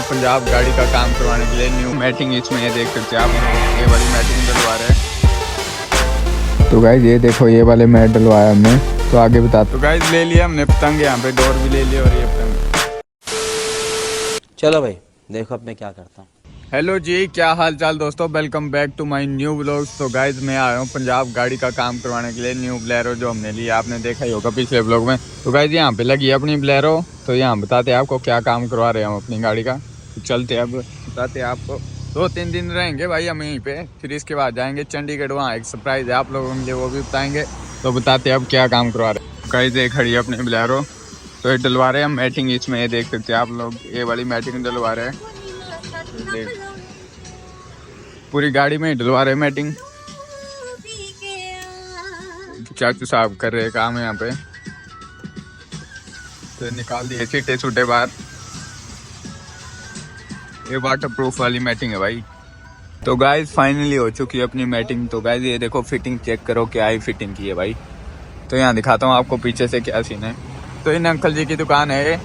पंजाब गाड़ी का काम करवाने के लिए न्यू मैटिंग, इसमें ये देख सकते हैं आप, ये वाली मैटिंग डलवा रहे हैं। तो गाइज ये देखो ये वाले मैट डलवाया हमने, तो आगे बता। तो गाइज ले लिया हमने पतंग, यहाँ पे डोर भी ले लिया और ये पतंग। चलो भाई देखो अब मैं क्या करता हूँ। हेलो जी, क्या हाल चाल दोस्तों, welcome back to my new vlog. तो गाइज मैं आया हूँ पंजाब गाड़ी का काम करवाने के लिए, न्यू बोलेरो जो हमने लिया, आपने देखा ही होगा पिछले व्लॉग में। तो गाइज यहाँ पे लगी है अपनी बोलेरो, तो यहाँ बताते हैं आपको क्या काम करवा रहे हैं हम अपनी गाड़ी का। तो चलते हैं अब बताते हैं आपको। 2-3 दिन रहेंगे भाई हम यहीं पे, फिर इसके बाद जाएंगे चंडीगढ़, वहाँ एक सरप्राइज है आप लोगों के लिए, वो भी बताएंगे। तो बताते हैं अब क्या काम करवा रहे हैं। गाइज ये खड़ी है अपनी बोलेरो, तो ये डलवा रहे हैं हम मैटिंग, इसमें ये देख सकते हैं आप लोग, ये वाली मैटिंग डलवा रहे हैं। पूरी गाड़ी में डलवा रहे मैटिंग, चाचू साहब कर रहे काम यहाँ पे। तो निकाल दिए सीटे छूटे बाहर, ये वाटर प्रूफ वाली मैटिंग है भाई। तो गाइज फाइनली हो चुकी है अपनी मैटिंग। तो गाइज ये देखो फिटिंग चेक करो, क्या ही फिटिंग की है भाई। तो यहाँ दिखाता हूँ आपको पीछे से क्या सीन है। तो इन अंकल जी की दुकान है ये,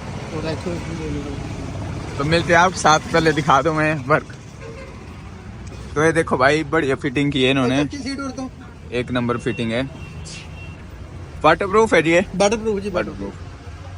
तो मिलते हैं आप साथ, पहले दिखा दो मैं वर्क। तो ये देखो भाई बढ़िया फिटिंग की है इन्होंने, एक नंबर फिटिंग है, वाटर प्रूफ है जी, वाटर प्रूफ जी, वाटर प्रूफ।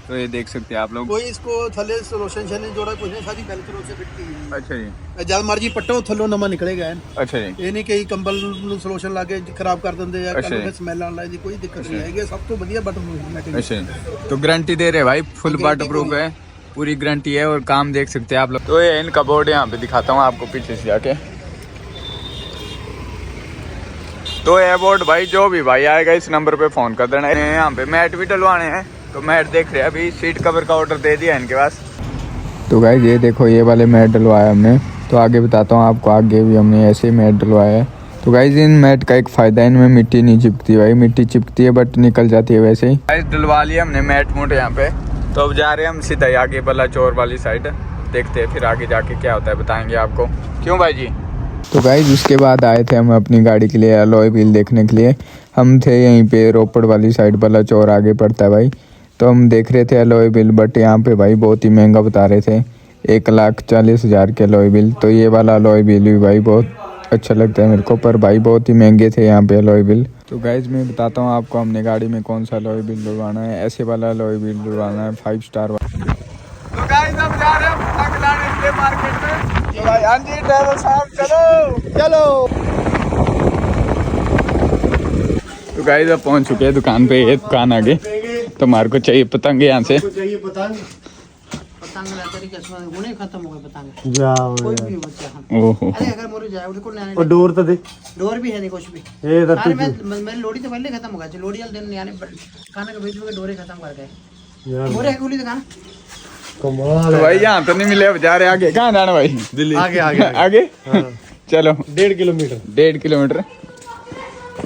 तो ये देख सकते हैं आप लोग। कोई इसको थले रोशन शने जोड़ा कुछ नहीं, सारी वेलक्रो से फिट की है। अच्छा जी, जब मर्जी पट्टो थल्लो नमा निकलेगा। अच्छा जी, ये नहीं कि कंबल ਨੂੰ ਸੋਲੂਸ਼ਨ ਲਾ ਕੇ ਖਰਾਬ ਕਰ ਦਿੰਦੇ ਆ, अच्छा ਕੰਬਲ जी, में ਸਮੈਲ ਆਉਣ ਲੱਗ ਜਾਂਦੀ, ਕੋਈ ਦਿੱਕਤ नहीं आएगी। सब तो बढ़िया वाटर प्रूफ मैटिंग। अच्छा जी। तो गारंटी दे रहे हैं भाई, फुल वाटर प्रूफ है, पूरी गारंटी है और काम देख सकते हैं आप लोग। तो ये इनका बोर्ड यहाँ पे दिखाता हूँ आपको पीछे से जाके। तो ये बोर्ड भाई जो भी भाई आएगा इस नंबर पे फोन कर देना। यहाँ पे मैट भी डलवाने हैं, तो मैट देख रहे हैं अभी, सीट कवर का ऑर्डर दे दिया इनके पास। तो गाइज ये देखो ये वाले मैट डलवाया हमने, तो आगे बताता हूँ आपको, आगे भी हमने ऐसे मैट डलवाया है। तो गाइज इन मैट का एक फ़ायदा है, इनमें मिट्टी नहीं चिपकती भाई, मिट्टी चिपकती है बट निकल जाती है वैसे ही। गाइस डलवा लिया हमने मैट मूट यहाँ पे। तो अब जा रहे हैं हम सीधा आगे बलाचौर वाली साइड, देखते हैं फिर आगे जाके क्या होता है, बताएंगे आपको। क्यों भाई जी? तो गाइज उसके बाद आए थे हम अपनी गाड़ी के लिए अलॉय व्हील देखने के लिए। हम थे यहीं पे रोपड़ वाली साइड, बलाचौर आगे पड़ता है भाई। तो हम देख रहे थे अलॉय व्हील, बट यहाँ पे भाई बहुत ही महंगा बता रहे थे, 1,40,000 के अलॉय व्हील। तो ये वाला अलॉय व्हील भी भाई बहुत अच्छा लगता है मेरे को, पर भाई बहुत ही महंगे थे यहाँ पे अलॉय व्हील। तो गाइज मैं बताता हूँ आपको हमने गाड़ी में कौन सा अलॉय व्हील डलवाना है। ऐसे वाला अलॉय व्हील डलवाना है, 5 स्टार वाला। तो गाइस अब जा रहे हैं पतंग लाने के लिए मार्केट में। तो भाई हाँ जी ड्राइवर साहब, चलो चलो। तो गाइस अब पहुंच चुके हैं दुकान पे, ये दुकान आगे। तो हमारे को चाहिए पतंग यहाँ से। चाहिए पतंग खत्म हो गए पतंग जाओ कोई भी बच्चा। ओहो, अरे अगर मोरे जाए उनको लेने और डोर तो दे, डोर भी है नहीं कुछ भी। ये तो अरे मैं लोड़ी तो पहले खत्म हो गया, लोड़ी वाले दिन यानी खाने के बीच में डोरे खत्म कर गए। यार मोरे है गोली दुकान कमाल तो है भाई यहाँ तो नहीं मिले, अब जा रहे हैं आगे। कहाँ जाना भाई? दिल्ली आगे आगे आगे हाँ। चलो 1.5 किलोमीटर 1.5 किलोमीटर।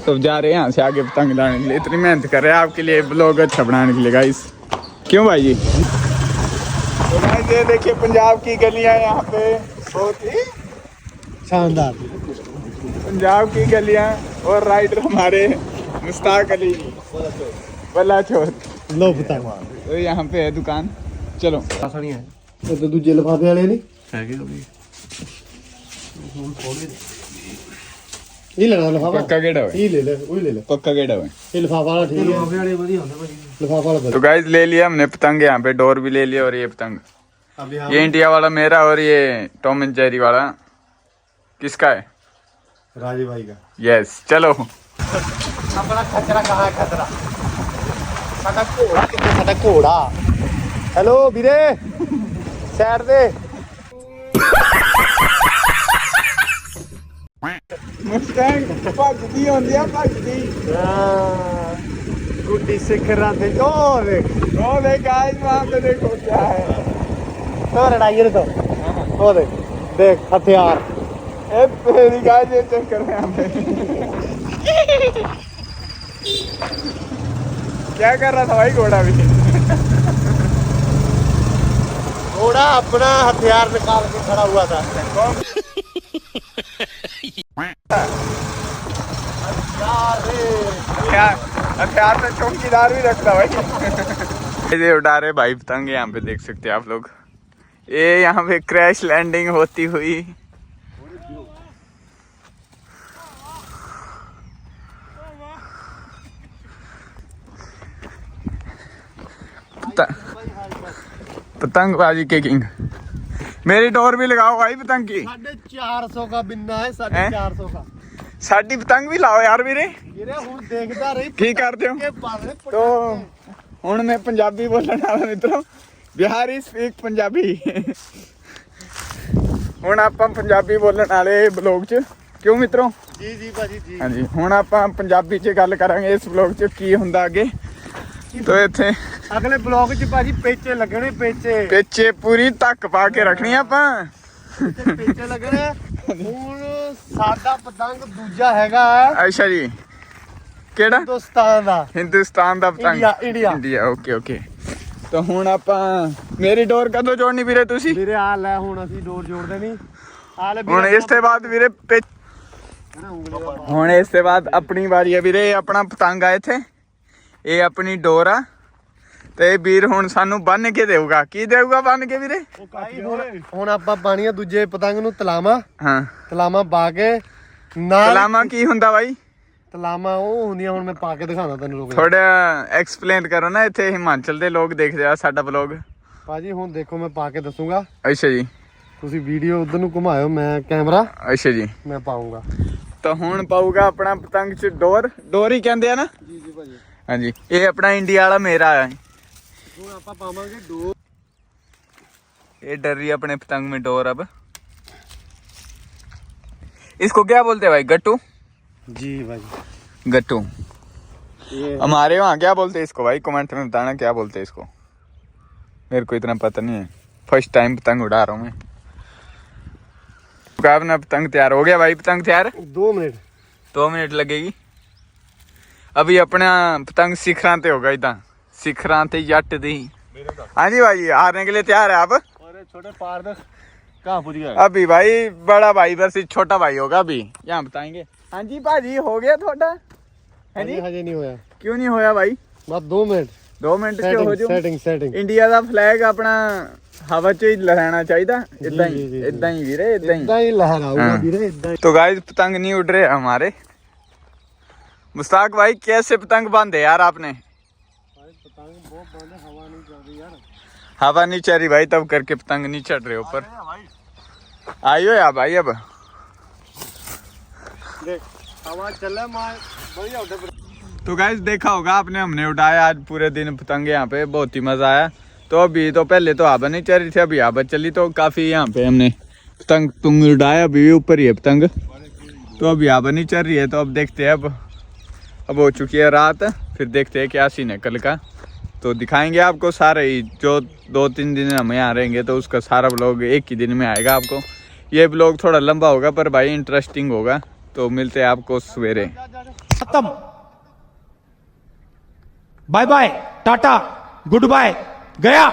तो जा रहे हैं यहाँ से आगे पतंग लाने के लिए, इतनी मेहनत कर रहे हैं आपके लिए, ब्लॉग अच्छा बनाने के लिए गाइस। क्यों भाई जी? तो गाइस ये देखिए पंजाब की गलियां यहाँ पे बहुत ही शानदार। पंजाब की गलियां, और राइडर हमारे मुश्ताक अली बलाचौर। लो पतंग तो यहाँ पे है दुकान, चलो। ये तो दूजे लिफाफे वाले नहीं ये लगा लिफाफा, पक्का गेड़ा हुआ, ये ले ले, वही ले ले, पक्का गेड़ा हुआ। ये लिफाफा वाला ठीक है, लिफाफे वाले बढ़िया होते भाई, लिफाफा वाला तो गाइस ले लिया हमने पतंग, यहाँ पे डोर भी ले लिया, और ये पतंग, अब ये इंडिया वाला मेरा, और ये टॉम एंड जेरी वाला किसका है? राजी भाई का। यस, चलो। अपना खतरा कहाँ है? खतरा साडा घोड़ा कितना, साडा घोड़ा। हेलो ਵੀਰੇ ਸਾਈਡ ਦੇ। मुस्टैंग भजदी होंदी है, भजदी। गुड्डी सिखरा दे ओ देख गाइस वहाँ पे देखो क्या है, तो लड़ाई तो ओ देख हथियार। ए तेरी गाइस ये चेक कर रहे हैं यहाँ पे। क्या कर रहा था भाई घोड़ा भी? घोड़ा अपना हथियार निकाल के खड़ा हुआ था। हथियार में चौकीदार भी रखता भाई। ये उड़ा रहे भाई पतंग, यहाँ पे देख सकते हैं आप लोग, ये यहाँ पे क्रैश लैंडिंग होती हुई पतंगबाजी के किंग। मेरी डोर भी लगाओ भाई पतंग की। 450 का बिन्ना है, 450 का। साडी पतंग भी लाओ यार वीरे। ਵੀਰੇ ਹੁਣ ਦੇਖਦਾ ਰਹੀ ਕੀ ਕਰਦੇ ਹੋ? तो ਹੁਣ मैं पंजाबी बोलने वाला मित्रों, बिहारी स्पीक पंजाबी। ਹੁਣ ਆਪਾਂ ਪੰਜਾਬੀ ਬੋਲਣ ਵਾਲੇ ਬਲੌਗ 'ਚ, ਕਿਉਂ ਮਿੱਤਰੋ? ਜੀ ਜੀ ਭਾਜੀ ਜੀ। ਹਾਂਜੀ, ਹੁਣ ਆਪਾਂ ਪੰਜਾਬੀ 'ਚ ਗੱਲ ਕਰਾਂਗੇ ਇਸ ਬਲੌਗ 'ਚ ਕੀ ਹੁੰਦਾ ਅੱਗੇ। ਤੋ ਇੱਥੇ ਅਗਲੇ ਬਲੌਗ 'ਚ ਭਾਜੀ ਪੇਚੇ ਲੱਗਣੇ, ਪੇਚੇ ਪਿੱਛੇ ਪੂਰੀ ਧੱਕ ਪਾ ਕੇ ਰੱਖਣੀ ਆਪਾਂ। ਪੇਚੇ ਲੱਗਣੇ। ਹੁਣ ਸਾਡਾ ਪਤੰਗ ਦੂਜਾ ਹੈਗਾ ਅੱਛਾ ਜੀ, ਕਿਹੜਾ? ਹਿੰਦੁਸਤਾਨ ਦਾ। ਹਿੰਦੁਸਤਾਨ ਦਾ ਪਤੰਗ। India okay okay. ਤਾਂ ਹੁਣ ਆਪਾਂ ਮੇਰੀ ਡੋਰ ਕਦੋਂ ਜੋੜਨੀ ਵੀਰੇ ਤੁਸੀਂ? ਵੀਰੇ ਆ ਲੈ, ਹੁਣ ਅਸੀਂ ਡੋਰ ਜੋੜਦੇ ਨਹੀਂ। ਆ ਲੈ ਹੁਣ ਇਸ ਤੋਂ ਬਾਅਦ ਵੀਰੇ ਹੁਣ ਇਸ ਤੋਂ ਬਾਅਦ ਆਪਣੀ ਵਾਰੀ ਹੈ ਵੀਰੇ। ਆਪਣਾ ਪਤੰਗ ਆ ਇੱਥੇ, ਇਹ ਆਪਣੀ ਡੋਰ ਆ ਤੇ ਵੀਰ ਹੁਣ ਸਾਨੂੰ ਬੰਨ ਕੇ ਦੇਊਗਾ। ਕੀ ਦੇਊਗਾ ਬੰਨ ਕੇ ਵੀਰੇ? ਹੁਣ ਆਪਾਂ ਪਾਣੀਆਂ ਦੂਜੇ ਪਤੰਗ ਨੂੰ ਤਲਾਮਾ। ਹਾਂ, ਤਲਾਮਾ ਪਾ ਕੇ ਨਾਲ। ਤਲਾਮਾ ਕੀ ਹੁੰਦਾ ਬਾਈ? ਤਲਾਮਾ ਉਹ ਹੁੰਦੀਆਂ, ਹੁਣ ਮੈਂ ਪਾ ਕੇ ਦਿਖਾਉਂਦਾ ਤੈਨੂੰ। ਲੋਕ ਥੋੜਾ ਐਕਸਪਲੇਨ ਕਰੋ ਨਾ, ਇੱਥੇ ਹਿਮਾਚਲ ਦੇ ਲੋਕ ਦੇਖਦੇ ਆ ਸਾਡਾ ਵਲੌਗ। ਭਾਜੀ ਹੁਣ ਦੇਖੋ ਮੈਂ ਪਾ ਕੇ ਦੱਸੂਗਾ, ਅੱਛਾ ਜੀ, ਤੁਸੀਂ ਵੀਡੀਓ ਉਧਰ ਨੂੰ ਘੁਮਾਇਓ, ਮੈਂ ਕੈਮਰਾ ਅੱਛਾ ਜੀ। ਮੈਂ ਪਾਉਂਗਾ। ਤਾਂ ਹੁਣ ਪਾਊਗਾ ਆਪਣਾ ਪਤੰਗ 'ਚ ਡੋਰ। ਡੋਰ ਹੀ ਕਹਿੰਦੇ ਆ ਨਾ? ਜੀ ਜੀ ਭਾਜੀ। ਹਾਂਜੀ, ਇਹ ਆਪਣਾ ਇੰਡੀਆ ਵਾਲਾ ਮੇਰਾ ਹੈ। ਹੁਣ ਆਪਾਂ ਪਾਵਾਂਗੇ ਡੋਰ। ये डर रही है अपने पतंग में डोर। अब इसको क्या बोलते हैं भाई? गट्टू? जी भाई, गट्टू। ये हमारे वहाँ क्या बोलते हैं इसको भाई? कमेंट में बताना क्या बोलते हैं इसको, मेरे को इतना पता नहीं है। फर्स्ट टाइम पतंग उड़ा रहा हूँ मैं। अपना पतंग तैयार हो गया भाई। पतंग तैयार? 2 मिनट 2 मिनट लगेगी। अभी अपना पतंग सिखरां ते होगा इतना, सिखरां ते जट दी। हाँ जी भाई, हारने के लिए तैयार है आप? छोटे पार तक कहाँ पूछ गया? अभी भाई बड़ा भाई वर्सेस छोटा भाई होगा अभी, यहाँ बताएंगे। हाँ जी भाजी, हो गया थोड़ा है जी? हजे नहीं होया। क्यों नहीं होया भाई? बस 2 मिनट 2 मिनट से हो जाओ। सेटिंग इंडिया का फ्लैग अपना हवा च ही लहराना चाहिए। इदा जी, ही जी, इदा ही वीरे, इदा ही। इतना ही लहराऊंगा हाँ। ਵੀਰੇ, इतना तो गाइस पतंग नहीं उड़ रहे हमारे। मुस्ताक भाई कैसे पतंग बांधे यार आपने? पतंग बहुत बांधे, हवा नहीं चल रही यार। हवा नहीं चल रही भाई, तब करके पतंग नहीं चढ़ रहे ऊपर। आइयो यार भाई। अब देख हवा चले मार बढ़िया उठे। तो गाइस देखा होगा आपने, हमने उड़ाया आज पूरे दिन पतंग यहाँ पे, बहुत ही मजा आया। तो अभी तो पहले तो हवा नहीं चल रही थी, अभी हवा चली तो काफी यहाँ पे हमने पतंग उड़ाया। अभी ऊपर ही है पतंग, तो अभी हवा नहीं चल रही है। तो अब देखते हैं, अब हो चुकी है रात, फिर देखते हैं क्या सीन है कल का। तो दिखाएंगे आपको सारे ही, जो 2-3 दिन हम यहाँ रहेंगे तो उसका सारा ब्लॉग एक ही दिन में आएगा आपको। ये ब्लॉग थोड़ा लंबा होगा पर भाई इंटरेस्टिंग होगा। तो मिलते हैं आपको सवेरे। खत्म, bye bye, tata, goodbye, गया।